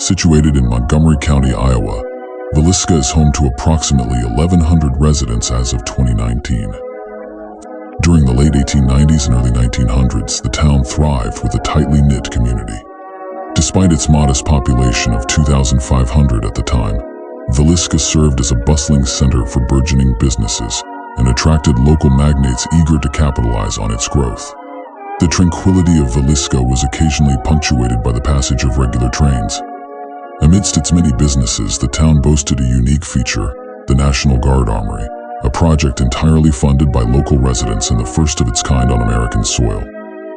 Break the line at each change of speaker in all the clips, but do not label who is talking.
Situated in Montgomery County, Iowa, Villisca is home to approximately 1,100 residents as of 2019. During the late 1890s and early 1900s, the town thrived with a tightly knit community. Despite its modest population of 2,500 at the time, Villisca served as a bustling center for burgeoning businesses and attracted local magnates eager to capitalize on its growth. The tranquility of Villisca was occasionally punctuated by the passage of regular trains. Amidst its many businesses, the town boasted a unique feature, the National Guard Armory, a project entirely funded by local residents and the first of its kind on American soil.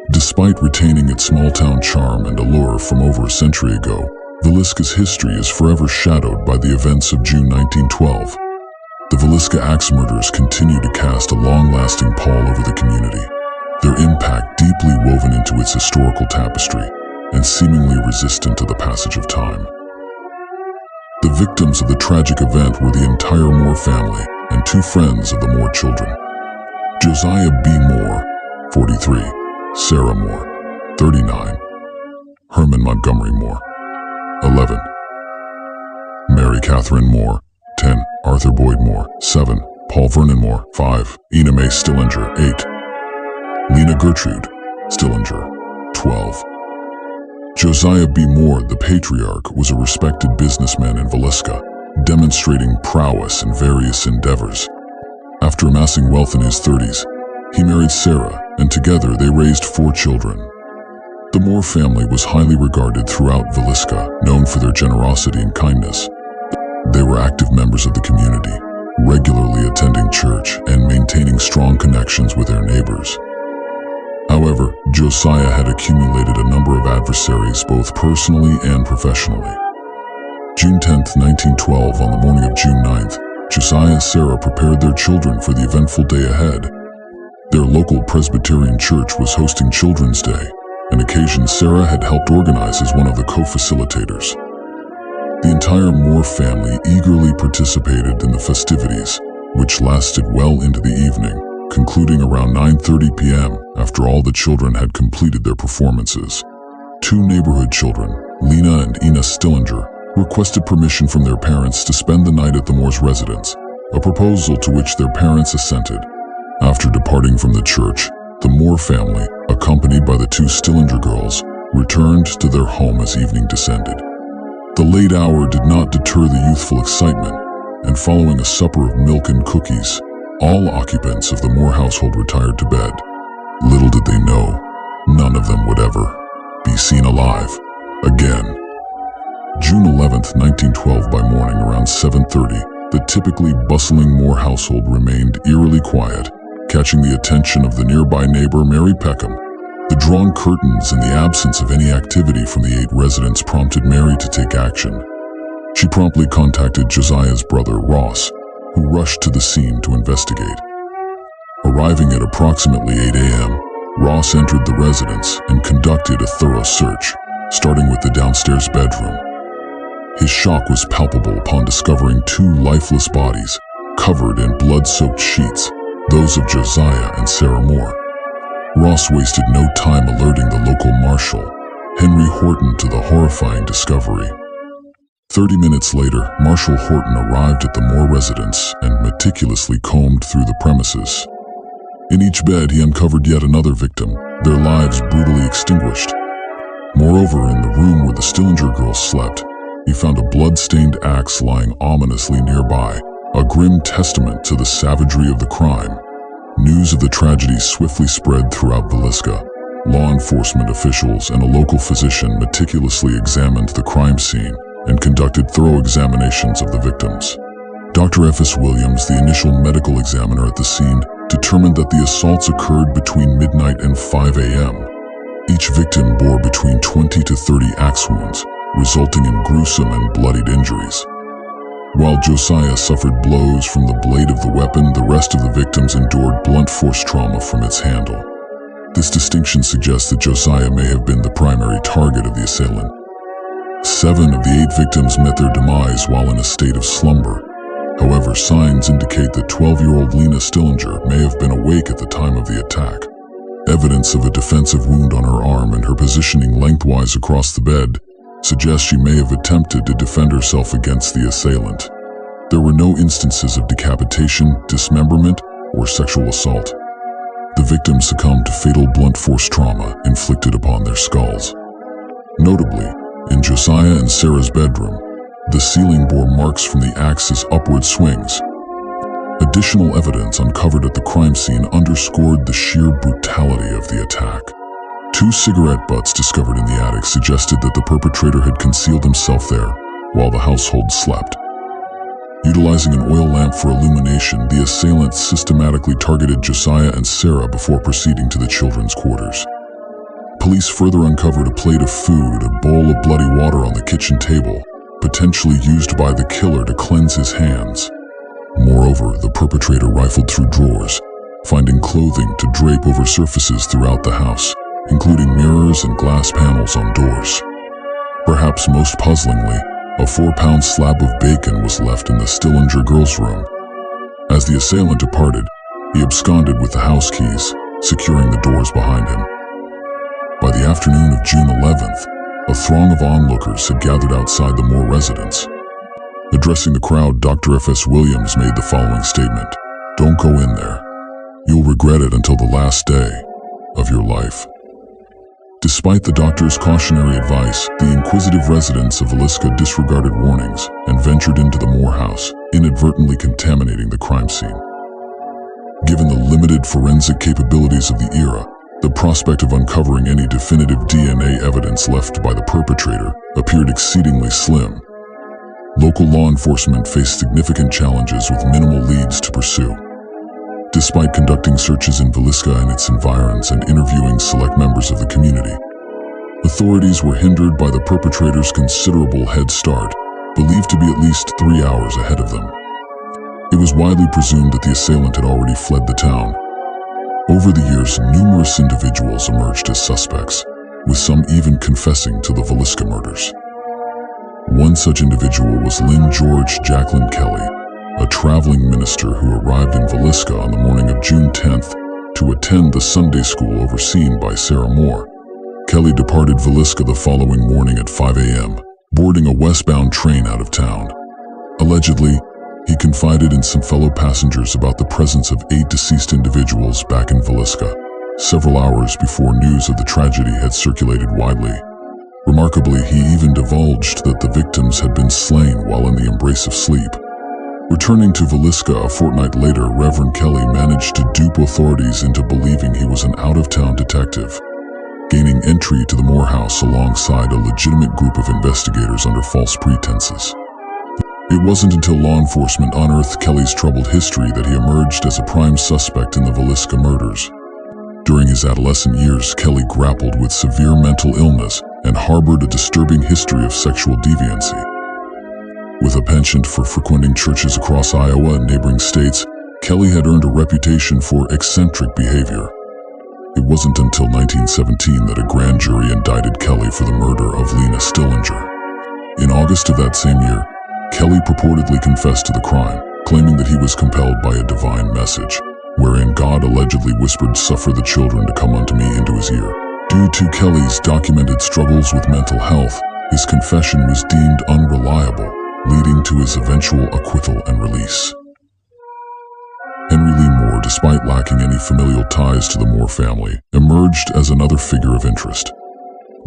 Despite retaining its small-town charm and allure from over a century ago, Villisca's history is forever shadowed by the events of June 1912. The Villisca Axe Murders continue to cast a long-lasting pall over the community, their impact deeply woven into its historical tapestry and seemingly resistant to the passage of time. The victims of the tragic event were the entire Moore family and two friends of the Moore children. Josiah B. Moore, 43, Sarah Moore, 39, Herman Montgomery Moore, 11, Mary Katherine Moore, 10, Arthur Boyd Moore, 7, Paul Vernon Moore, 5, Lena Mae Stillinger, 8, Lena Gertrude Stillinger, 12. Josiah B. Moore, the patriarch, was a respected businessman in Villisca, demonstrating prowess in various endeavors. After amassing wealth in his 30s, he married Sarah, and together they raised 4 children. The Moore family was highly regarded throughout Villisca, known for their generosity and kindness. They were active members of the community, regularly attending church and maintaining strong connections with their neighbors. However, Josiah had accumulated a number of adversaries both personally and professionally. June 10, 1912, on the morning of June 9th, Josiah and Sarah prepared their children for the eventful day ahead. Their local Presbyterian church was hosting Children's Day, an occasion Sarah had helped organize as one of the co-facilitators. The entire Moore family eagerly participated in the festivities, which lasted well into the evening, concluding around 9:30 p.m. after all the children had completed their performances. 2 neighborhood children, Lena and Lena Stillinger, requested permission from their parents to spend the night at the Moore's residence, a proposal to which their parents assented. After departing from the church, the Moore family, accompanied by the 2 Stillinger girls, returned to their home as evening descended. The late hour did not deter the youthful excitement, and following a supper of milk and cookies, all occupants of the Moore household retired to bed. Little did they know, none of them would ever be seen alive again. June 11, 1912, by morning around 7:30, the typically bustling Moore household remained eerily quiet, catching the attention of the nearby neighbor Mary Peckham. The drawn curtains and the absence of any activity from the 8 residents prompted Mary to take action. She promptly contacted Josiah's brother, Ross, who rushed to the scene to investigate. Arriving at approximately 8 a.m., Ross entered the residence and conducted a thorough search, starting with the downstairs bedroom. His shock was palpable upon discovering 2 lifeless bodies, covered in blood-soaked sheets, those of Josiah and Sarah Moore. Ross wasted no time alerting the local marshal, Henry Horton, to the horrifying discovery. 30 minutes later, Marshal Horton arrived at the Moore residence and meticulously combed through the premises. In each bed, he uncovered yet another victim, their lives brutally extinguished. Moreover, in the room where the Stillinger girls slept, he found a blood-stained axe lying ominously nearby, a grim testament to the savagery of the crime. News of the tragedy swiftly spread throughout Villisca. Law enforcement officials and a local physician meticulously examined the crime scene and conducted thorough examinations of the victims. Dr. F.S. Williams, the initial medical examiner at the scene, determined that the assaults occurred between midnight and 5 a.m. Each victim bore between 20 to 30 axe wounds, resulting in gruesome and bloodied injuries. While Josiah suffered blows from the blade of the weapon, the rest of the victims endured blunt force trauma from its handle. This distinction suggests that Josiah may have been the primary target of the assailant. 7 of the 8 victims met their demise while in a state of slumber. However, signs indicate that 12-year-old Lena Stillinger may have been awake at the time of the attack. Evidence of a defensive wound on her arm and her positioning lengthwise across the bed suggests she may have attempted to defend herself against the assailant. There were no instances of decapitation, dismemberment, or sexual assault. The victims succumbed to fatal blunt force trauma inflicted upon their skulls. Notably, in Josiah and Sarah's bedroom, the ceiling bore marks from the axe's upward swings. Additional evidence uncovered at the crime scene underscored the sheer brutality of the attack. 2 cigarette butts discovered in the attic suggested that the perpetrator had concealed himself there while the household slept. Utilizing an oil lamp for illumination, the assailant systematically targeted Josiah and Sarah before proceeding to the children's quarters. Police further uncovered a plate of food, a bowl of bloody water on the kitchen table, potentially used by the killer to cleanse his hands. Moreover, the perpetrator rifled through drawers, finding clothing to drape over surfaces throughout the house, including mirrors and glass panels on doors. Perhaps most puzzlingly, a 4-pound slab of bacon was left in the Stillinger girls' room. As the assailant departed, he absconded with the house keys, securing the doors behind him. By the afternoon of June 11th, a throng of onlookers had gathered outside the Moore residence. Addressing the crowd, Dr. F.S. Williams made the following statement: "Don't go in there. You'll regret it until the last day of your life." Despite the doctor's cautionary advice, the inquisitive residents of Villisca disregarded warnings and ventured into the Moore house, inadvertently contaminating the crime scene. Given the limited forensic capabilities of the era, the prospect of uncovering any definitive DNA evidence left by the perpetrator appeared exceedingly slim. Local law enforcement faced significant challenges with minimal leads to pursue. Despite conducting searches in Villisca and its environs and interviewing select members of the community, authorities were hindered by the perpetrator's considerable head start, believed to be at least 3 hours ahead of them. It was widely presumed that the assailant had already fled the town. Over the years, numerous individuals emerged as suspects, with some even confessing to the Villisca murders. One such individual was Lynn George Jacqueline Kelly, a traveling minister who arrived in Villisca on the morning of June 10th to attend the Sunday school overseen by Sarah Moore. Kelly departed Villisca the following morning at 5 a.m., boarding a westbound train out of town. Allegedly, he confided in some fellow passengers about the presence of 8 deceased individuals back in Villisca, several hours before news of the tragedy had circulated widely. Remarkably, he even divulged that the victims had been slain while in the embrace of sleep. Returning to Villisca a fortnight later, Reverend Kelly managed to dupe authorities into believing he was an out-of-town detective, gaining entry to the Moore house alongside a legitimate group of investigators under false pretenses. It wasn't until law enforcement unearthed Kelly's troubled history that he emerged as a prime suspect in the Villisca murders. During his adolescent years, Kelly grappled with severe mental illness and harbored a disturbing history of sexual deviancy. With a penchant for frequenting churches across Iowa and neighboring states, Kelly had earned a reputation for eccentric behavior. It wasn't until 1917 that a grand jury indicted Kelly for the murder of Lena Stillinger. In August of that same year, Kelly purportedly confessed to the crime, claiming that he was compelled by a divine message, wherein God allegedly whispered, "Suffer the children to come unto me," into his ear. Due to Kelly's documented struggles with mental health, his confession was deemed unreliable, leading to his eventual acquittal and release. Henry Lee Moore, despite lacking any familial ties to the Moore family, emerged as another figure of interest.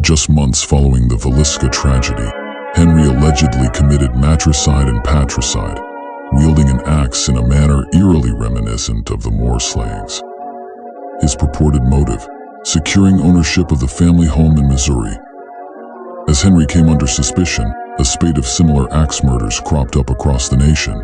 Just months following the Villisca tragedy, Henry allegedly committed matricide and patricide, wielding an axe in a manner eerily reminiscent of the Moore slayings. His purported motive: securing ownership of the family home in Missouri. As Henry came under suspicion, a spate of similar axe murders cropped up across the nation.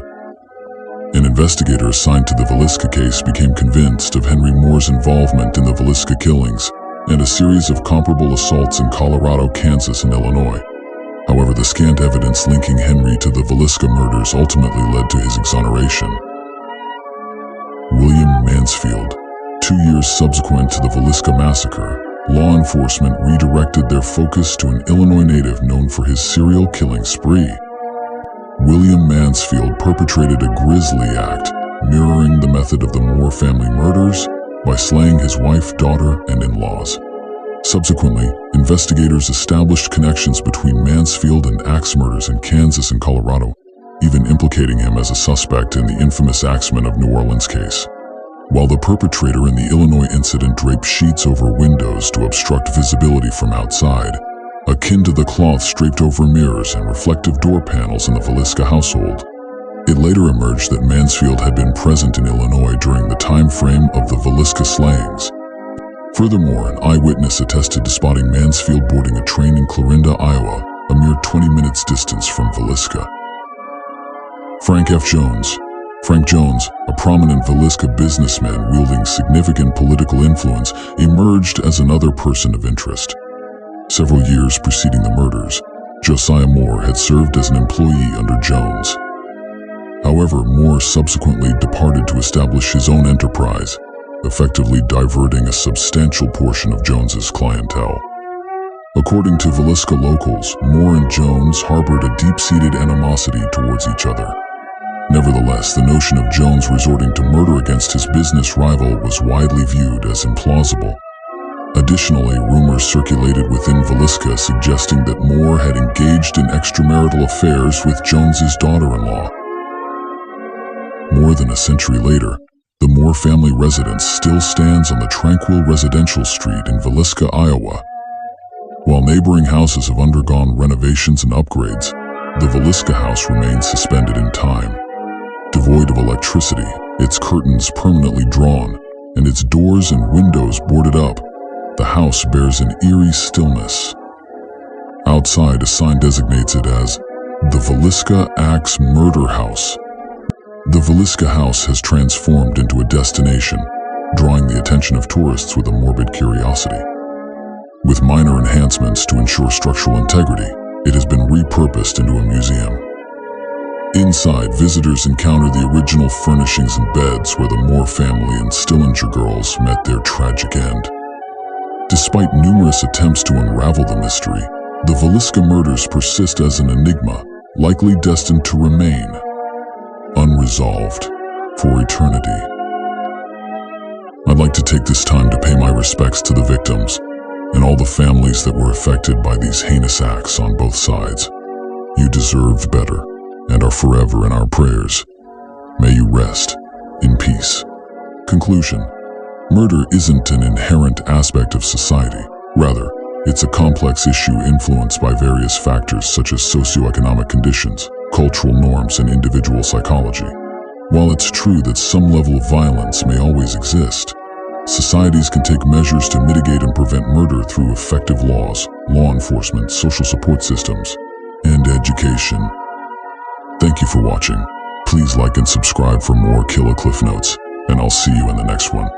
An investigator assigned to the Villisca case became convinced of Henry Moore's involvement in the Villisca killings and a series of comparable assaults in Colorado, Kansas, and Illinois. However, the scant evidence linking Henry to the Villisca murders ultimately led to his exoneration. William Mansfield. 2 years subsequent to the Villisca massacre, law enforcement redirected their focus to an Illinois native known for his serial killing spree. William Mansfield perpetrated a grisly act, mirroring the method of the Moore family murders, by slaying his wife, daughter, and in-laws. Subsequently, investigators established connections between Mansfield and Axe Murders in Kansas and Colorado, even implicating him as a suspect in the infamous Axemen of New Orleans case. While the perpetrator in the Illinois incident draped sheets over windows to obstruct visibility from outside, akin to the cloths draped over mirrors and reflective door panels in the Villisca household, it later emerged that Mansfield had been present in Illinois during the time frame of the Villisca slayings. Furthermore, an eyewitness attested to spotting Mansfield boarding a train in Clarinda, Iowa, a mere 20 minutes distance from Villisca. Frank F. Jones. Frank Jones, a prominent Villisca businessman wielding significant political influence, emerged as another person of interest. Several years preceding the murders, Josiah Moore had served as an employee under Jones. However, Moore subsequently departed to establish his own enterprise, effectively diverting a substantial portion of Jones's clientele. According to Villisca locals, Moore and Jones harbored a deep-seated animosity towards each other. Nevertheless, the notion of Jones resorting to murder against his business rival was widely viewed as implausible. Additionally, rumors circulated within Villisca suggesting that Moore had engaged in extramarital affairs with Jones's daughter-in-law. More than a century later, the Moore family residence still stands on the tranquil residential street in Villisca, Iowa. While neighboring houses have undergone renovations and upgrades, the Villisca house remains suspended in time. Devoid of electricity, its curtains permanently drawn, and its doors and windows boarded up, the house bears an eerie stillness. Outside, a sign designates it as the Villisca Axe Murder House. The Villisca house has transformed into a destination, drawing the attention of tourists with a morbid curiosity. With minor enhancements to ensure structural integrity, it has been repurposed into a museum. Inside, visitors encounter the original furnishings and beds where the Moore family and Stillinger girls met their tragic end. Despite numerous attempts to unravel the mystery, the Villisca murders persist as an enigma, likely destined to remain unresolved for eternity. I'd like to take this time to pay my respects to the victims and all the families that were affected by these heinous acts on both sides. You deserved better and are forever in our prayers. May you rest in peace. Conclusion. Murder isn't an inherent aspect of society. Rather, it's a complex issue influenced by various factors such as socioeconomic conditions, cultural norms, and individual psychology. While it's true that some level of violence may always exist, societies can take measures to mitigate and prevent murder through effective laws, law enforcement, social support systems, and education. Thank you for watching. Please like and subscribe for more Killer Cliff Notes, and I'll see you in the next one.